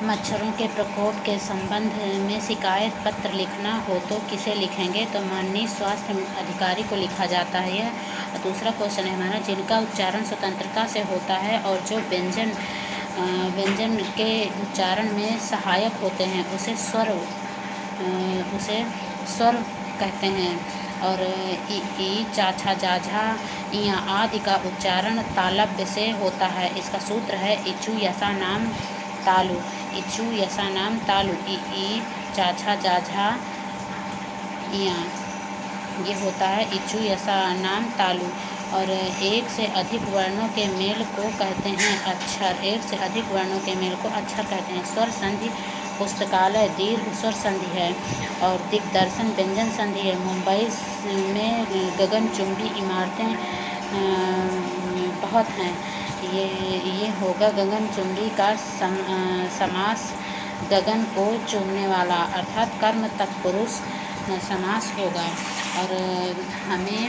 मच्छरों के प्रकोप के संबंध में शिकायत पत्र लिखना हो तो किसे लिखेंगे? तो माननीय स्वास्थ्य अधिकारी को लिखा जाता है यह। दूसरा क्वेश्चन है हमारा, जिनका उच्चारण स्वतंत्रता से होता है और जो व्यंजन के उच्चारण में सहायक होते हैं उसे स्वर कहते हैं। और ई चाछा जाझा इया आदि का उच्चारण तालव्य से होता है। इसका सूत्र है इचु यसा नाम तालु। इचु यसा नाम तालु। ई चाछा जाझा इया ये होता है इचु यसा नाम तालु। और एक से अधिक वर्णों के मेल को कहते हैं अक्षर। एक से अधिक वर्णों के मेल को अक्षर कहते हैं। स्वर संधि पुस्तकालय दीर्घ स्वर संधि है। और दिग्दर्शन व्यंजन संधि है। मुंबई में गगनचुंबी इमारतें बहुत हैं। ये होगा गगनचुंबी का समास गगन को चूमने वाला, अर्थात कर्म तत्पुरुष समास होगा। और हमें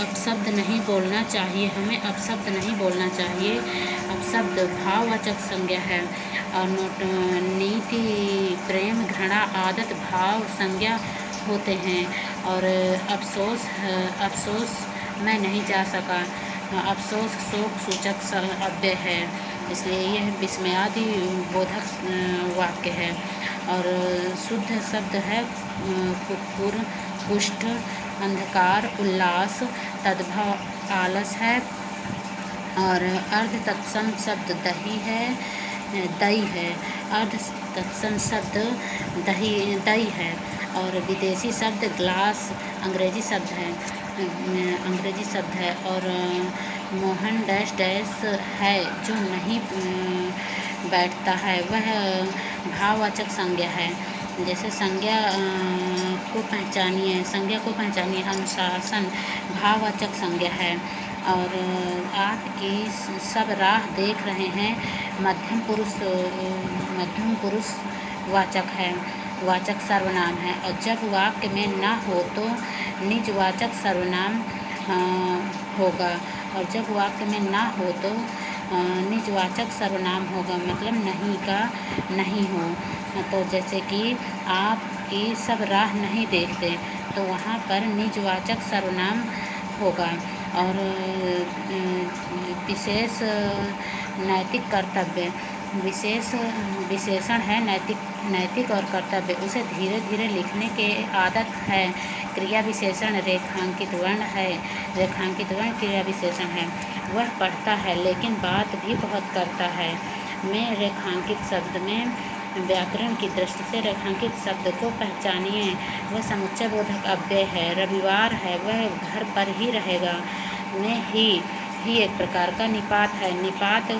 अपशब्द नहीं बोलना चाहिए। अपशब्द भाववाचक संज्ञा है। और नीति प्रेम घृणा आदत भाव संज्ञा होते हैं। और अफसोस मैं नहीं जा सका, अफसोस शोक सूचक अव्यय है, इसलिए यह विस्मयादि बोधक वाक्य है। और शुद्ध शब्द है कुक्कुर कुष्ठ अंधकार उल्लास तद्भव आलस है। और अर्ध तत्सम शब्द दही है। अर्ध तत्सम शब्द दही है। और विदेशी शब्द ग्लास अंग्रेजी शब्द है। और मोहन डैश डैश है जो नहीं बैठता है, वह भाववाचक संज्ञा है। जैसे संज्ञा को पहचानिए अनुशासन भाववाचक संज्ञा है। और आप की सब राह देख रहे हैं मध्यम पुरुष वाचक सर्वनाम है। और जब वाक्य में ना हो तो निजवाचक सर्वनाम होगा। और जब वाक्य में ना हो तो निजवाचक सर्वनाम होगा, मतलब नहीं का नहीं हो। तो जैसे कि आपकी सब राह नहीं देखते, तो वहाँ पर निजवाचक सर्वनाम होगा। और विशेष नैतिक कर्तव्य विशेषण है नैतिक और कर्तव्य, उसे धीरे धीरे लिखने की आदत है। क्रिया विशेषण रेखांकित वर्ण क्रिया विशेषण है। वह पढ़ता है लेकिन बात भी बहुत करता है। में रेखांकित शब्द में व्याकरण की दृष्टि से रेखांकित शब्द को पहचानिए। वह समुच्चय बोधक अव्यय है। रविवार है, वह घर पर ही रहेगा। में ही एक प्रकार का निपात है। निपात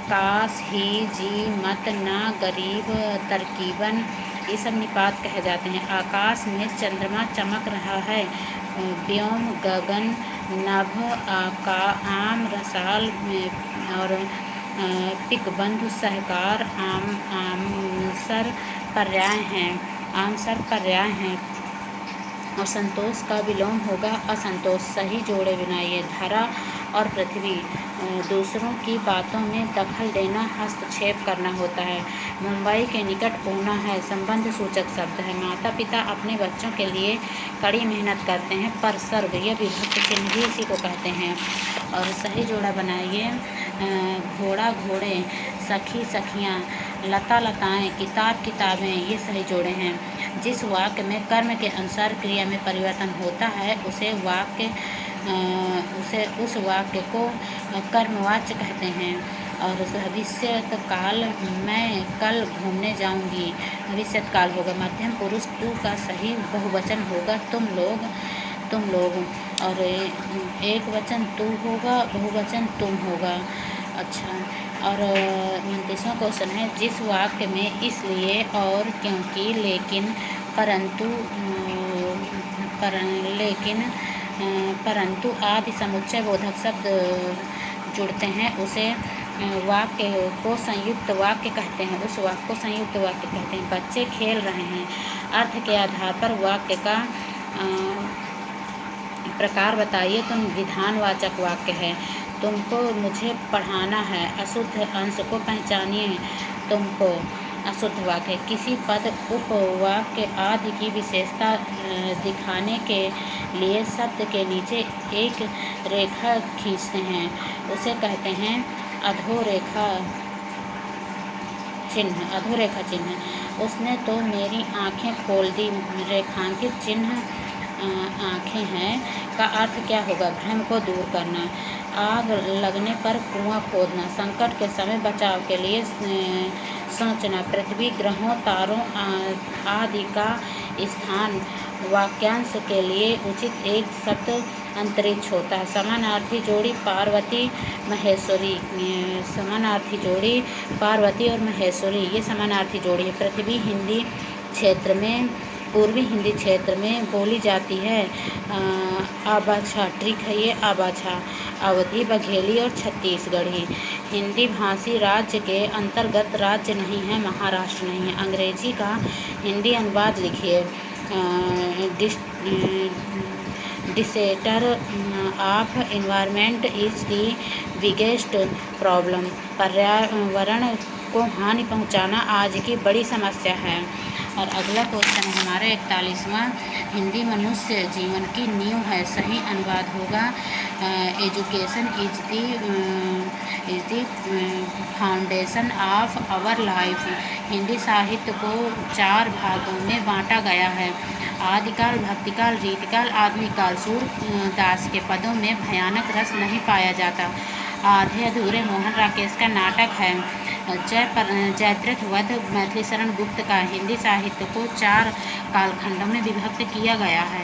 काश ही जी मत ना गरीब तरकीबन, ये सब निपात कहे जाते हैं। आकाश में चंद्रमा चमक रहा है। व्योम गगन नभ आम रसाल और पिकबंधु सहकार आमसर पर्याय हैं। और संतोष का विलोम होगा असंतोष। सही जोड़े बनाइए। धरा और पृथ्वी दूसरों की बातों में दखल देना, हस्तक्षेप करना होता है। मुंबई के निकट पूना है, संबंध सूचक शब्द है। माता पिता अपने बच्चों के लिए कड़ी मेहनत करते हैं, पर सर्व यह विभक्त चिन्ह भी इसी को कहते हैं। और सही जोड़ा बनाइए। घोड़ा घोड़े, सखी सखियाँ, लता लताएँ, किताब किताबें, ये सही जोड़े हैं। जिस वाक्य में कर्म के अनुसार क्रिया में परिवर्तन होता है उस वाक्य को कर्मवाच्य कहते हैं। और भविष्यत काल मैं कल घूमने जाऊंगी, भविष्यत काल होगा। मध्यम पुरुष तू का सही बहुवचन होगा तुम लोग। और एक वचन तू होगा, बहुवचन तुम होगा। अच्छा, और 29वां क्वेश्चन है, जिस वाक्य में इसलिए और क्योंकि लेकिन परंतु आदि समुच्चय बोधक शब्द जुड़ते हैं उसे वाक्य को संयुक्त वाक्य कहते हैं। उस वाक्य को संयुक्त वाक्य कहते हैं। बच्चे खेल रहे हैं, अर्थ के आधार पर वाक्य का प्रकार बताइए। तुम विधानवाचक वाक्य है। तुमको मुझे पढ़ाना है। अशुद्ध अंश को पहचानिए। तुमको अशुद्ध वाक्य। किसी पद उपवाक्य आदि की विशेषता दिखाने के लिए शब्द के नीचे एक रेखा खींचते हैं, उसे कहते हैं अधोरेखा चिन्ह। अधोरेखा चिन्ह। उसने तो मेरी आँखें खोल दी। रेखांकित चिन्ह आँखें हैं का अर्थ क्या होगा? भ्रम को दूर करना। आग लगने पर कुआं खोदना। संकट के समय बचाव के लिए सोचना। पृथ्वी, ग्रहों, तारों आदि का स्थान वाक्यांश के लिए उचित एक शब्द अंतरिक्ष होता है। समानार्थी जोड़ी पार्वती महेश्वरी। समानार्थी जोड़ी पार्वती और महेश्वरी ये समानार्थी जोड़ी है। पृथ्वी हिंदी क्षेत्र में, पूर्वी हिंदी क्षेत्र में बोली जाती है। आबाछा ट्रिक है ये। आबाछा अवधी, बघेली और छत्तीसगढ़ी। हिंदी भाषी राज्य के अंतर्गत राज्य नहीं है, महाराष्ट्र नहीं है। अंग्रेजी का हिंदी अनुवाद लिखिए। Disaster of environment is the biggest problem. पर्यावरण को हानि पहुंचाना आज की बड़ी समस्या है। और अगला क्वेश्चन हमारा 41वां। हिंदी मनुष्य जीवन की नींव है। सही अनुवाद होगा education is the foundation of our life. Hindi साहित्य को 4 भागों में बांटा गया है। आदिकाल, भक्तिकाल, रीतिकाल, आधुनिकाल। सूरदास के पदों में भयानक रस नहीं पाया जाता। आधे अधूरे मोहन राकेश का नाटक है। जयद्रथ वध मैथिली शरण गुप्त का। हिंदी साहित्य को 4 कालखंडों में विभक्त किया गया है।